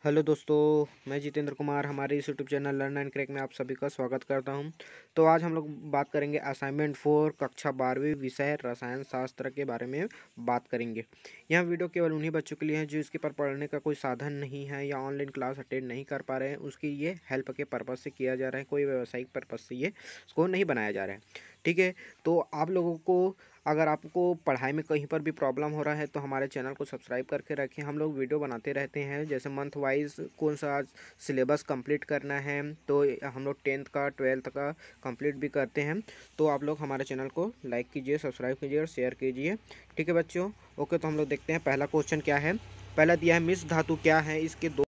Hello दोस्तों, मैं जितेंद्र कुमार हमारे इस YouTube channel learn and crack में आप सभी का स्वागत करता हूं। तो आज हम लोग बात करेंगे असाइनमेंट 4 कक्षा 12वीं विषय रसायन शास्त्र के बारे में बात करेंगे। यह वीडियो केवल उन्हीं बच्चों के लिए है जो इसके पर पढ़ने का कोई साधन नहीं है या ऑनलाइन क्लास अटेंड नहीं कर पा रहे हैं। उसकी ये हेल्प के पर्पज़ से किया जा रहा है, कोई व्यावसायिक पर्पज़ से ये इसको नहीं बनाया जा रहा है। ठीक है, तो आप लोगों को अगर आपको पढ़ाई में कहीं पर भी प्रॉब्लम हो रहा है तो हमारे चैनल को सब्सक्राइब करके रखें। हम लोग वीडियो बनाते रहते हैं, जैसे मंथ वाइज कौन सा सिलेबस कंप्लीट करना है, तो हम लोग 10th का 12th का कंप्लीट भी करते हैं। तो आप लोग हमारे चैनल को लाइक कीजिए, सब्सक्राइब कीजिए और शेयर कीजिए। ठीक है बच्चों, ओके। तो हम लोग देखते हैं पहला क्वेश्चन क्या है। पहला दिया है मिश्र धातु क्या है, इसके दो।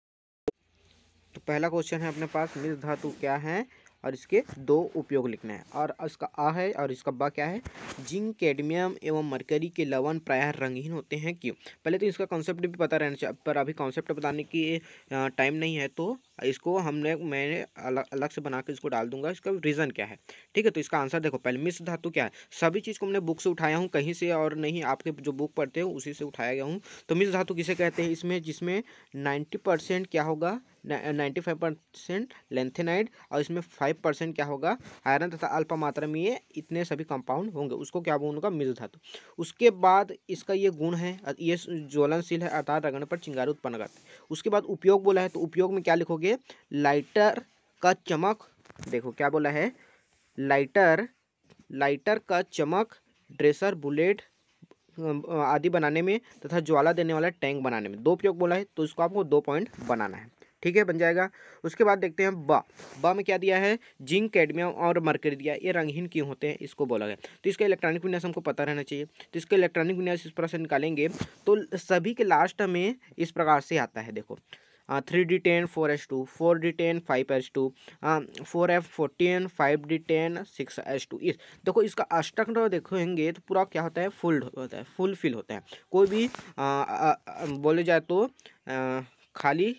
तो पहला क्वेश्चन है अपने पास, मिश्र धातु क्या है और इसके दो उपयोग लिखना है। और इसका आ है और इसका बा क्या है। जिंक, कैडमियम एवं मरकरी के लवण प्रायः रंगहीन होते हैं, क्यों? पहले तो इसका कॉन्सेप्ट भी पता रहना चाहिए, पर अभी कॉन्सेप्ट बताने की टाइम नहीं है, तो इसको मैंने अलग से बना के इसको डाल दूंगा। इसका रीज़न क्या है, ठीक है। तो इसका आंसर देखो, पहले मिश्र धातु क्या है। सभी चीज़ को मैंने बुक से उठाया हूँ, कहीं से और नहीं, आपके जो बुक पढ़ते हो उसी से उठाया गया हूँ। तो मिश्र धातु किसे कहते हैं, इसमें जिसमें 90% क्या होगा, 95% लेंथेनाइड और इसमें 5% क्या होगा, आयरन तथा अल्पा मात्रा में ये इतने सभी कंपाउंड होंगे, उसको क्या बोलूँगा, मिश्र धातु। उसके बाद इसका ये गुण है, ये ज्वलनशील है अर्थात रगड़ने पर चिंगारी उत्पन्न करता है। उसके बाद उपयोग बोला है, तो उपयोग में क्या लिखोगे, लाइटर का चमक। देखो क्या बोला है, लाइटर लाइटर का चमक, ड्रेसर, बुलेट आदि बनाने में तथा ज्वाला देने वाला टैंक बनाने में। दो उपयोग बोला है, तो इसको आपको 2 पॉइंट बनाना है। ठीक है, बन जाएगा। उसके बाद देखते हैं बा में क्या दिया है, जिंक, कैडमियम और मरकरी दिया है। ये रंगहीन क्यों होते हैं, इसको बोला गया। तो इसका इलेक्ट्रॉनिक विन्यास हमको पता रहना चाहिए। तो इसका इलेक्ट्रॉनिक विन्यास इस प्रकार से निकालेंगे, तो सभी के लास्ट में इस प्रकार से आता है। देखो 3D10 4s2, 4D10 5s2, 4f14 5D10 6s2। इस देखो इसका अष्टक देखेंगे तो पूरा क्या होता है, फुल होता है, फुल फिल होता है। कोई भी बोले जाए तो खाली,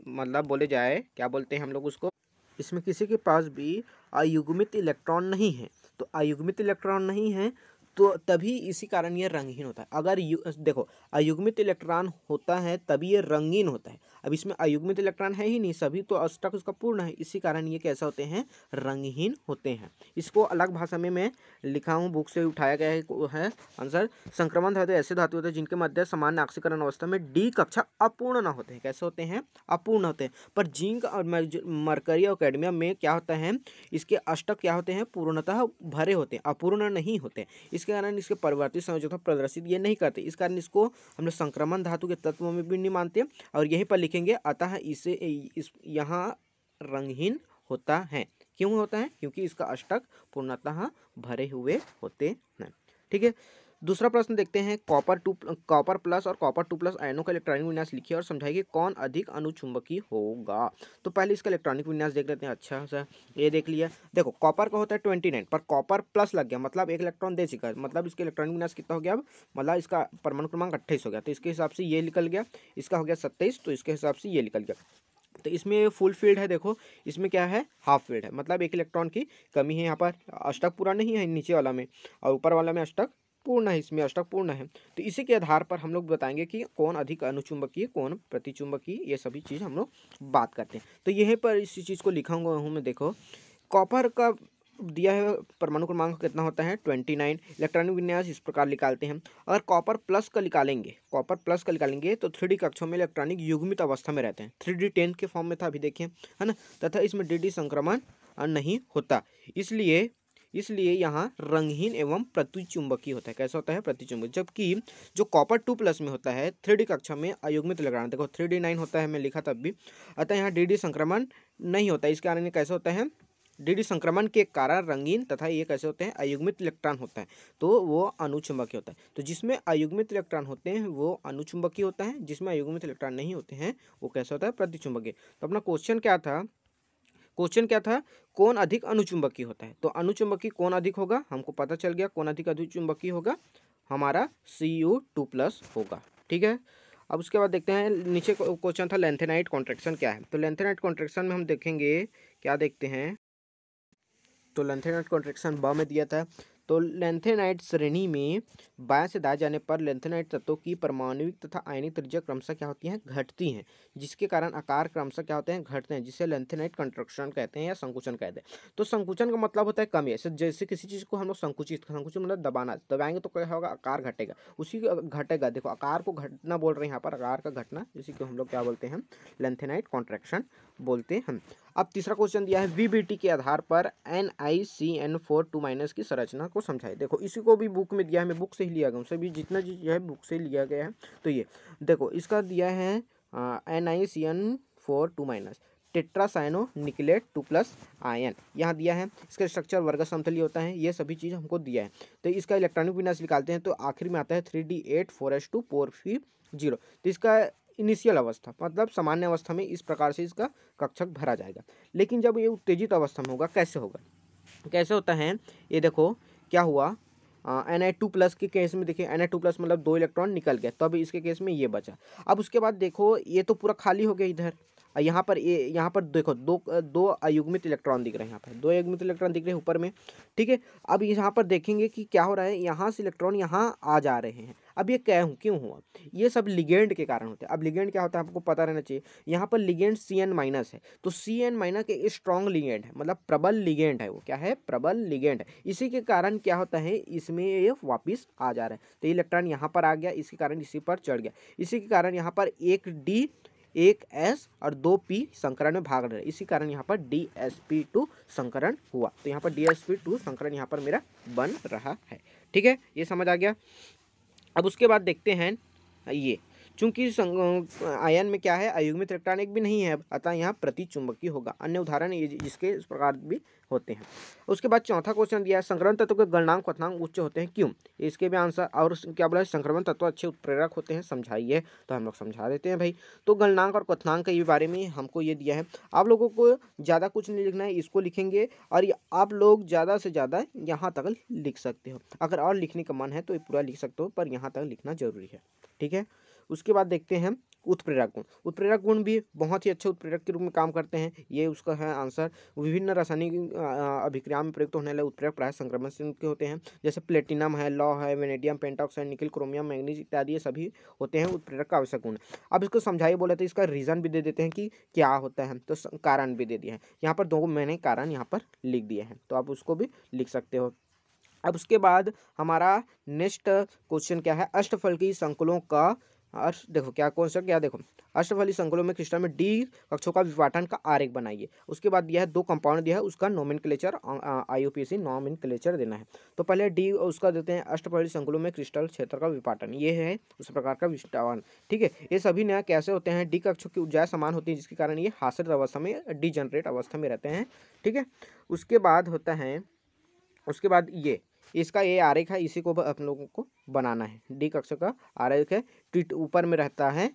मतलब बोले जाए क्या बोलते हैं हम लोग उसको, इसमें किसी के पास भी अयुग्मित इलेक्ट्रॉन नहीं है। तो अयुग्मित इलेक्ट्रॉन नहीं है तो तभी इसी कारण ये रंगहीन होता है। अगर देखो अयुग्मित इलेक्ट्रॉन होता है तभी ये रंगीन होता है। अब इसमें अयुग्मित इलेक्ट्रॉन है ही नहीं, सभी तो अष्टक उसका पूर्ण है, इसी कारण ये कैसा होते हैं, रंगहीन होते हैं। इसको अलग भाषा में मैं लिखा हूँ, बुक से उठाया गया है आंसर। संक्रमण धातु ऐसे धातु होते हैं जिनके मध्य सामान्य ऑक्सीकरण अवस्था में डी कक्षा अपूर्ण न होते हैं। कैसे होते हैं, अपूर्ण होते हैं। पर जिंक और मरकरी और कैडमियम में क्या होता है, इसके अष्टक क्या होते हैं, पूर्णतः भरे होते हैं, अपूर्ण नहीं होते। इसके कारण इसके परिवर्तित संयोजकता प्रदर्शित ये नहीं करते, इस कारण इसको हम लोग संक्रमण धातु के तत्व में भी नहीं मानते। और यहीं पर लिखेंगे अतः इसे यहाँ रंगहीन होता है। क्यों होता है, क्योंकि इसका अष्टक पूर्णतः भरे हुए होते हैं। ठीक है, दूसरा प्रश्न देखते हैं। कॉपर प्लस और कॉपर 2+ आयनों का इलेक्ट्रॉनिक विन्यास लिखिए और समझाइए कौन अधिक अनुचुंबकीय होगा। तो पहले इसका इलेक्ट्रॉनिक विन्यास देख लेते हैं। अच्छा सा ये देख लिया। देखो कॉपर का होता है 29, पर कॉपर प्लस लग गया मतलब एक इलेक्ट्रॉन दे चुका है, मतलब इसका इलेक्ट्रॉनिक विन्यास कितना हो गया, अब मतलब इसका परमाणु क्रमांक 28 हो गया। तो इसके हिसाब से ये निकल गया, इसका हो गया 27, तो इसके हिसाब से ये निकल गया। तो इसमें फुल फील्ड है, देखो इसमें क्या है, हाफ फील्ड है, मतलब एक इलेक्ट्रॉन की कमी है। यहाँ पर अष्टक पूरा नहीं है नीचे वाला में, और ऊपर वाला में अष्टक पूर्ण है, इसमें अष्टक पूर्ण है। तो इसी के आधार पर हम लोग बताएंगे कि कौन अधिक अनुचुंबकीय, कौन प्रतिचुंबकीय, ये सभी चीज़ हम लोग बात करते हैं। तो यहीं पर इसी चीज़ को लिखा हुआ हूँ मैं। देखो कॉपर का दिया है, परमाणु क्रमांक कितना होता है 29। इलेक्ट्रॉनिक विन्यास इस प्रकार निकालते हैं। अगर कॉपर प्लस का निकालेंगे तो 3D कक्षों में इलेक्ट्रॉनिक युग्मित अवस्था में रहते हैं। 3D10 के फॉर्म में था अभी देखिए, है ना, तथा इसमें DD संक्रमण नहीं होता, इसलिए यहाँ रंगहीन एवं प्रतिचुंबकीय होता है। कैसा होता है, प्रतिचुंबकीय। जबकि जो कॉपर 2+ में होता है 3D कक्षा में अयुग्मित इलेक्ट्रॉन, देखो 3D9 होता है, मैं लिखा तब भी, अतः यहाँ DD संक्रमण नहीं होता। इस कारण ये कैसे होता है, DD संक्रमण के कारण रंगीन, तथा ये कैसे होते हैं, अयुग्मित इलेक्ट्रॉन होता है, तो वो अनुचुंबकीय होता है। तो जिसमें अयुग्मित इलेक्ट्रॉन होते हैं वो अनुचुंबकीय होता है, जिसमें अयुग्मित इलेक्ट्रॉन नहीं होते हैं वो कैसा होता है, प्रतिचुंबकीय। तो अपना क्वेश्चन क्या था, कौन अधिक अनुचुंबकीय होता है। तो अनुचुंबकीय कौन अधिक होगा, हमको पता चल गया कौन अधिक अनुचुंबकीय होगा, हमारा Cu2+ होगा। ठीक है, अब उसके बाद देखते हैं नीचे क्वेश्चन था लेंथेनाइट कॉन्ट्रैक्शन क्या है। तो लेंथेनाइट कॉन्ट्रैक्शन में हम देखेंगे, क्या देखते हैं, तो लेंथेनाइट कॉन्ट्रैक्शन ब में दिया था। तो लैंथेनाइड श्रेणी में बाएं से दाएं जाने पर लैंथेनाइड तत्वों की परमाणुविक तथा आयनिक त्रिज्या क्रमशः क्या होती हैं, घटती हैं, जिसके कारण आकार क्रमशः क्या होते हैं, घटते हैं, जिसे लैंथेनाइड कंट्रक्शन कहते हैं या संकुचन कहते हैं। तो संकुचन का मतलब होता है कमी। जैसे किसी चीज़ को हम लोग संकुचन मतलब दबाना, दबाएंगे तो क्या होगा, आकार घटेगा, उसी घटेगा। देखो आकार को घटना बोल रहे हैं यहाँ पर, आकार का घटना, इसी को हम लोग क्या बोलते हैं, लैंथेनाइड कॉन्ट्रैक्शन बोलते हैं। अब तीसरा क्वेश्चन दिया है, VBT के आधार पर NiCN4 की संरचना को समझाइए। देखो इसी को भी बुक में दिया है, मैं बुक से ही लिया गया हूँ, सभी जितना चीज है बुक से लिया गया है। तो ये देखो इसका दिया है NiCN4 टेट्रासाइनो निकलेट 2+ आयन यहाँ दिया है। इसका स्ट्रक्चर वर्ग समतलीय होता है, ये सभी चीज़ हमको दिया है। तो इसका इलेक्ट्रॉनिक विन्यास निकालते हैं तो आखिर में आता है 3D8 4s2 4p0। तो इसका इनिशियल अवस्था मतलब सामान्य अवस्था में इस प्रकार से इसका कक्षक भरा जाएगा। लेकिन जब ये उत्तेजित अवस्था में होगा, कैसे होगा, कैसे होता है, ये देखो क्या हुआ, Na2+ के केस में देखिए Na2+ मतलब 2 इलेक्ट्रॉन निकल गए, तब इसके केस में ये बचा। अब उसके बाद देखो ये तो पूरा खाली हो गया इधर, यहाँ पर देखो दो अयुग्मित इलेक्ट्रॉन दिख रहे हैं, यहाँ पर 2 अयुग्मित इलेक्ट्रॉन दिख रहे हैं ऊपर में, ठीक है। अब यहाँ पर देखेंगे कि क्या हो रहा है, यहाँ से इलेक्ट्रॉन यहाँ आ जा रहे हैं। अब ये क्यों हुआ, ये सब लिगेंड के कारण होते हैं। अब लिगेंड क्या होता है आपको पता रहना चाहिए। यहाँ पर लिगेंड CN- है, तो CN- एक स्ट्रॉन्ग लिगेंड है, मतलब प्रबल लिगेंड है, वो क्या है, प्रबल लिगेंड है। इसी के कारण क्या होता है, इसमें ये वापिस आ जा रहा है। तो इलेक्ट्रॉन यहाँ पर आ गया, इसी कारण इसी पर चढ़ गया, इसी के कारण यहाँ पर 1D 1s और 2p संकरण में भाग रहे, इसी कारण यहाँ पर DsP2 संकरण हुआ। तो यहाँ पर DsP2 संकरण यहाँ पर मेरा बन रहा है, ठीक है, ये समझ आ गया। अब उसके बाद देखते हैं ये, चूंकि आयन में क्या है, अयुग्मित इलेक्ट्रॉन एक भी नहीं है, अतः यहाँ प्रतिचुंबकीय होगा। अन्य उदाहरण इसके इस प्रकार भी होते हैं। उसके बाद चौथा क्वेश्चन दिया है, संक्रमण तत्व के गलनांक क्वथनांक उच्च होते हैं क्यों, इसके भी आंसर। और क्या बोला, संक्रमण तत्व अच्छे उत्प्रेरक होते हैं, समझाइए। तो हम लोग समझा देते हैं भाई। तो गलनांक और क्वथनांक के बारे में हमको ये दिया है, आप लोगों को ज़्यादा कुछ नहीं लिखना है, इसको लिखेंगे और आप लोग ज़्यादा से ज़्यादा यहाँ तक लिख सकते हो। अगर और लिखने का मन है तो पूरा लिख सकते हो, पर यहाँ तक लिखना जरूरी है, ठीक है। उसके बाद देखते हैं उत्प्रेरक गुण। उत्प्रेरक गुण भी बहुत ही अच्छे उत्प्रेरक के रूप में काम करते हैं, ये उसका है आंसर। विभिन्न रासायनिक अभिक्रिया में प्रयुक्त होने वाले उत्प्रेरक प्राय संक्रमण से के होते हैं, जैसे प्लेटिनम है, लौ है, वेनेडियम, पेंटॉक्साइड, निकल, क्रोमियम, मैग्नीज इत्यादि, ये सभी होते हैं उत्प्रेरक का आवश्यक गुण। अब इसको समझाइए बोले तो इसका रीजन भी दे देते हैं कि क्या होता है, तो कारण भी दे दिया है यहाँ पर, 2 मैंने कारण यहाँ पर लिख दिए हैं, तो आप उसको भी लिख सकते हो। अब उसके बाद हमारा नेक्स्ट क्वेश्चन क्या है, अष्टफलकीय संकुलों का देखो क्या कॉन्सेप्ट, क्या देखो, अष्टफली संकुलों में क्रिस्टल में D कक्षों का विपाटन का आरेख बनाइए। उसके बाद दिया है 2 कंपाउंड दिया है, उसका नोमेनक्लेचर IUPAC नोमेनक्लेचर देना है। तो पहले D उसका देते हैं, अष्टफली संकुलों में क्रिस्टल क्षेत्र का विपाटन, ये है उस प्रकार का विष्टावन, ठीक है। ये सभी नया कैसे होते हैं, D कक्षों की ऊर्जा समान होती है, जिसके कारण ये हासिल अवस्था में डिजनरेट अवस्था में रहते हैं, ठीक है। उसके बाद होता है, उसके बाद ये इसका ये आरेख है, इसी को अपन लोगों को बनाना है। D कक्ष का आरेख है, ऊपर में रहता है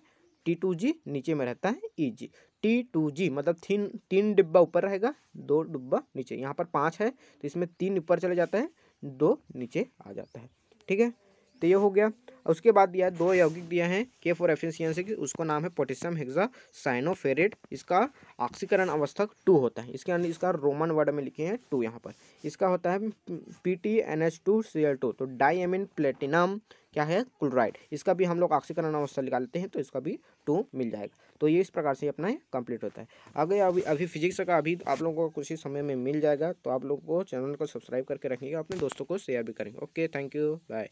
T2G, नीचे में रहता है EG। T2G मतलब 3 डिब्बा ऊपर रहेगा, 2 डिब्बा नीचे, यहाँ पर 5 है तो इसमें 3 ऊपर चले जाता है, 2 नीचे आ जाता है, ठीक है। तो ये हो गया। उसके बाद दिया है 2 यौगिक दिया है K फॉर एफिशिएंसी की, उसका नाम है पोटेशियम हेक्सासाइनोफेरेट, इसका ऑक्सीकरण अवस्था 2 होता है, इसके अंदर इसका रोमन वर्ड में लिखे हैं 2 यहाँ पर। इसका होता है PTNH2Cl2, तो डाईएमिन प्लेटिनम क्या है, क्लोराइड, इसका भी हम लोग ऑक्सीकरण अवस्था निकालते हैं तो इसका भी 2 मिल जाएगा। तो ये इस प्रकार से अपना कंप्लीट होता है। अगर अभी फिजिक्स का अभी आप लोगों को कुछ ही समय में मिल जाएगा, तो आप लोगों को चैनल को सब्सक्राइब करके रखिएगा, अपने दोस्तों को शेयर भी करेंगे। Okay, thank you, bye.